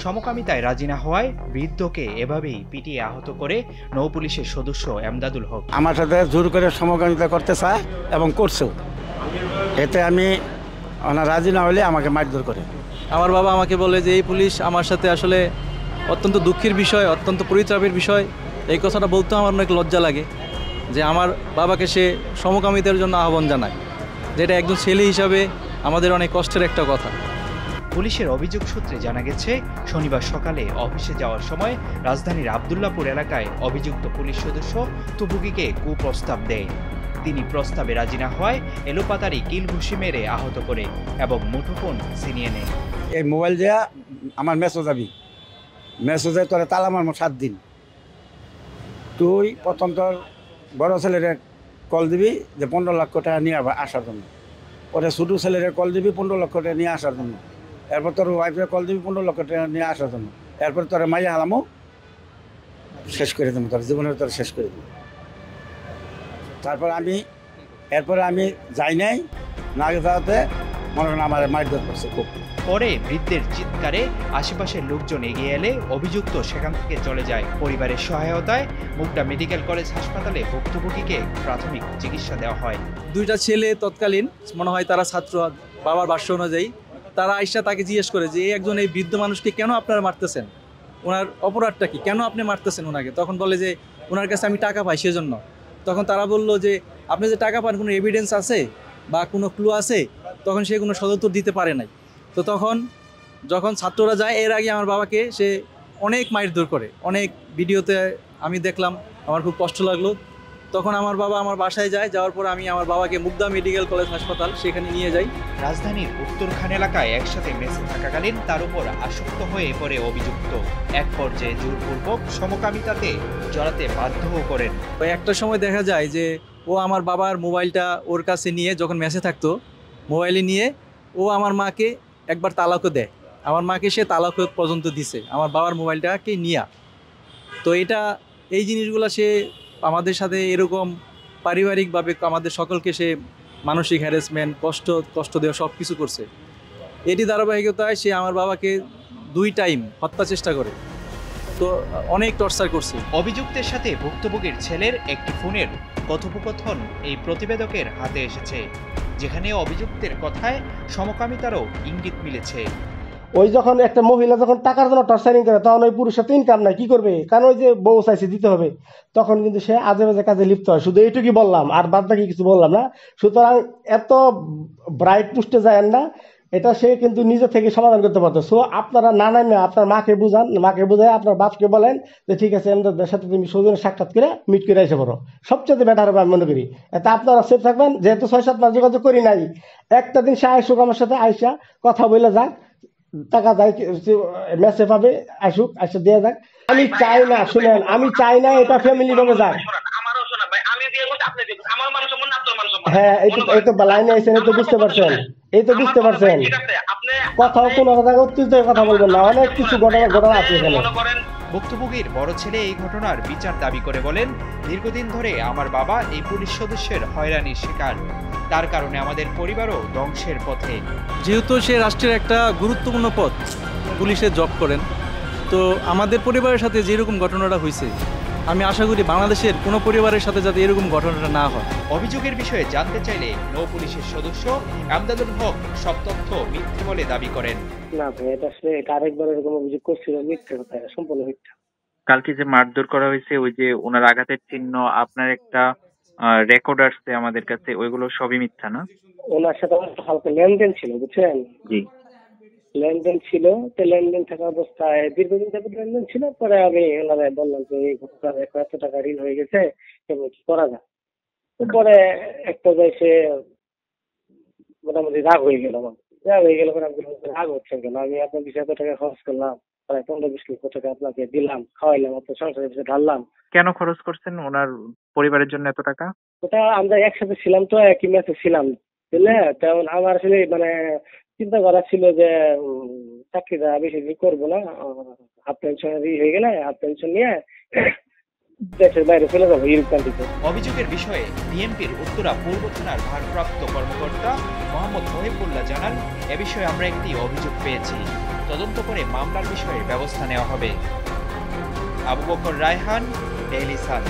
সমকামিতায় রাজি না হওয়ায় বৃদ্ধকে এভাবেই পিটিয়ে আহত করে নৌ পুলিশের সদস্য এমদাদুল হক। আমার সাথে জোর করে সমকামিতা করতে চায় এবং করছেও। এতে আমি রাজি না হলে আমাকে মারধর করে। আমার বাবা আমাকে বলে যে এই পুলিশ আমার সাথে আসলে অত্যন্ত দুঃখের বিষয়, অত্যন্ত পরিতাপের বিষয়। এই কথাটা বলতেও আমার অনেক লজ্জা লাগে যে আমার বাবাকে সে সমকামিতার জন্য আহ্বান জানায়, যেটা একজন ছেলে হিসাবে আমাদের অনেক কষ্টের একটা কথা। পুলিশের অভিযোগ সূত্রে জানা গেছে, শনিবার সকালে অফিসে যাওয়ার সময় রাজধানীর আবদুল্লাপুর এলাকায় অভিযুক্ত পুলিশ সদস্য তুবুকিকে কুপ্রস্তাব দেয়। তিনি প্রস্তাবে রাজি না হওয়ায় এলোপাতারি কিল ঘুষি মেরে আহত করে এবং মুঠোফোন ছিনিয়ে নেয়। এই মোবাইল দেওয়া আমার মেসেজ যাবি, মেসেজে তোরা তালা মারবো 7 দিন। তুই প্রথম তোর বড় ছেলেরে কল দিবি যে 15 লক্ষ টাকা নিয়ে আসার জন্য, পরে ছোটো ছেলেরে কল দিবি 15 লক্ষ টাকা নিয়ে আসার জন্য, এরপর তোর ওয়াইফের কল দিবি 15 লক্ষ টাকা নিয়ে আসার জন্য, এরপর তোর মাইয়া হালামো শেষ করে দেবো, তোর জীবনের তোর শেষ করে দেবো। এরপরে আমি যাই নাই, না যাওয়াতে মনে করেন আমার মারধর করছে খুব। পরে বৃদ্ধের চিৎকারে আশেপাশের লোকজন এগিয়ে এলে অভিযুক্ত সেখান থেকে চলে যায়। পরিবারের সহায়তায় মুগদা মেডিকেল কলেজ হাসপাতালে ভুক্তভোগীকে প্রাথমিক চিকিৎসা দেওয়া হয়। দুইটা ছেলে তৎকালীন মনে হয় তারা ছাত্র, বাবার ভাষ্য অনুযায়ী তারা আইসা তাকে জিজ্ঞেস করে যে একজন এই বৃদ্ধ মানুষকে কেন আপনারা মারতেছেন, ওনার অপরাধটা কি, কেন আপনি মারতেছেন ওনাকে? তখন বলে যে ওনার কাছে আমি টাকা পাই সেজন্য। তখন তারা বলল যে আপনি যে টাকা পান কোনো এভিডেন্স আছে বা কোনো ক্লু আছে? তখন সে কোনো সদুত্তর দিতে পারে নাই। তো তখন যখন ছাত্ররা যায়, এর আগে আমার বাবাকে সে অনেক মারধর করে, অনেক ভিডিওতে আমি দেখলাম, আমার খুব কষ্ট লাগলো। তখন আমার বাবা আমার বাসায় যায়, যাওয়ার পর আমি আমার বাবাকে মুগদা মেডিকেল কলেজ হাসপাতাল সেখানে নিয়ে যাই। রাজধানীর উত্তরখান এলাকায় একসাথে মেসে থাকাকালীন তার উপর আসক্ত হয়ে পড়ে অভিযুক্ত। এক পর্যায়ে জোরপূর্বক সমকামিতাতে জড়াতে বাধ্যও করেন। তো একটা সময় দেখা যায় যে ও আমার বাবার মোবাইলটা ওর কাছে নিয়ে, যখন মেসে থাকতো মোবাইলে নিয়ে ও আমার মাকে একবার তালাকও দেয়। আমার মাকে সে তালাক পর্যন্ত দিছে আমার বাবার মোবাইলটাকে নিয়ে। তো এই জিনিসগুলো সে আমাদের সাথে এরকম পারিবারিকভাবে আমাদের সকলকে সে মানসিক হ্যারাসমেন্ট, কষ্ট দেওয়া সব কিছু করছে। এটি ধারাবাহিকতায় সে আমার বাবাকে 2 টাইম হত্যা চেষ্টা করে, তো অনেক টর্চার করছে। অভিযুক্তের সাথে ভুক্তভোগীর ছেলের একটি ফোনের কথোপকথন এই প্রতিবেদকের হাতে এসেছে, যেখানে অভিযুক্তের কথায় সমকামিতারও ইঙ্গিত মিলেছে। ওই যখন একটা মহিলা যখন টাকার জন্য টর্চারিং করে, তখন ওই পুরুষের তো ইনকাম নাই, কি করবে? কারণ ওই যে বউ চাইছে দিতে হবে, তখন কিন্তু সে আজে বাজে কাজে লিপ্ত হয়। শুধু এইটুকুই বললাম, আর বাদ বাকি কিছু বললাম না। সুতরাং এত ব্রাইট পুষ্টে যায় না, এটা সে কিন্তু নিজে থেকে সমাধান করতে পারতো। সো আপনারা না নামে আপনার মাকে বুঝান, মাকে বুঝায় আপনার বাপকে বলেন যে ঠিক আছে, আমাদের সাথে তুমি সৌজন্য সাক্ষাৎ করে মিট করে এসে পড়ো, সবচেয়ে বেটার হবে আমি মনে করি। এতে আপনারা সেফ থাকবেন। যেহেতু 6-7 মাস যোগাযোগ করি নাই, একটা দিন সে আইসুক আমার সাথে, আইসা কথা বলে যাক, টাকা যায় মেসে পাবে, আসুক, আসে দিয়ে যাক। আমি চাই না, শুনেন, আমি চাই না এটা ফ্যামিলি ভাবে যাক। হ্যাঁ, এই তো লাইনে আইসেন, এই তো বুঝতে পারছেন, কথাও কোনো জায়গায় অত্যুত কথা বলবেন না, অনেক কিছু ঘটনা আছে এখানে। ভুক্তভোগীর বড় ছেলে এই ঘটনার বিচার দাবি করে বলেন, দীর্ঘদিন ধরে আমার বাবা এই পুলিশ সদস্যের হয়রানির শিকার, তার কারণে আমাদের পরিবারও ধ্বংসের পথে। যেহেতু সে রাষ্ট্রের একটা গুরুত্বপূর্ণ পদ, পুলিশে জব করেন, তো আমাদের পরিবারের সাথে যেরকম ঘটনাটা হয়েছে, আমি আশা করি বাংলাদেশের কোনো পরিবারের সাথে যাতে এরকম ঘটনাটা না হয়। অভিযোগের বিষয়ে জানতে চাইলে নৌ পুলিশের সদস্য এমদাদুল হক সব তথ্য মিথ্যে বলে দাবি করেন। না ভাই, এটা আসলে আরেকবার এরকম অভিযোগ করছিল, মিথ্যে কথা, সম্পূর্ণ মিথ্যা। কালকে যে মারধর করা হয়েছে, ওই যে ওনার আঘাতের চিহ্ন, আপনার একটা রেকর্ড আসছে আমাদের কাছে, ওইগুলো সবই মিথ্যা না? ওনার সাথে আমার হালকা লেনদেন ছিল, বুঝছেন? জি, লেনদেন ছিল। তো লেনদেন থাকা অবস্থায় দীর্ঘদিন যাবত লেনদেন ছিল। পরে আমি ওনারা বললাম যে এই ঘটনার এত টাকা ঋণ হয়ে গেছে, এবং কি করা যায়। পরে একটা যায় সে মোটামুটি রাগ হয়ে গেল, পরে আমি বললাম, রাগ হচ্ছেন কেন? আমি আপনার 20,000 টাকা খরচ করলাম, প্রায় 15-20 লক্ষ টাকা আপনাকে দিলাম, খাওয়াইলাম, আপনার সংসারের পিছনে ঢাললাম। কেন খরচ করছেন ওনার পরিবারের জন্য এত টাকা? ওটা আমরা একসাথে ছিলাম, তো একই ম্যাচে ছিলাম, বুঝলে? তেমন আমার আসলে চিন্তা করা ছিল যে চাকরিটা বেশি দিন করবো না, হাফ পেনশন হয়ে গেলে হাফ পেনশন নিয়ে দেশের বাইরে চলে যাবো ইউরোপ কান্ট্রিতে। অভিযোগের বিষয়ে বিএনপির উত্তরা পূর্ব থানার ভারপ্রাপ্ত কর্মকর্তা মোহাম্মদ মহিবুল্লাহ জানান, এ বিষয়ে আমরা একটি অভিযোগ পেয়েছি, তদন্ত করে মামলার বিষয়ে ব্যবস্থা নেওয়া হবে। Abu Bakr Raihan, Daily Sun.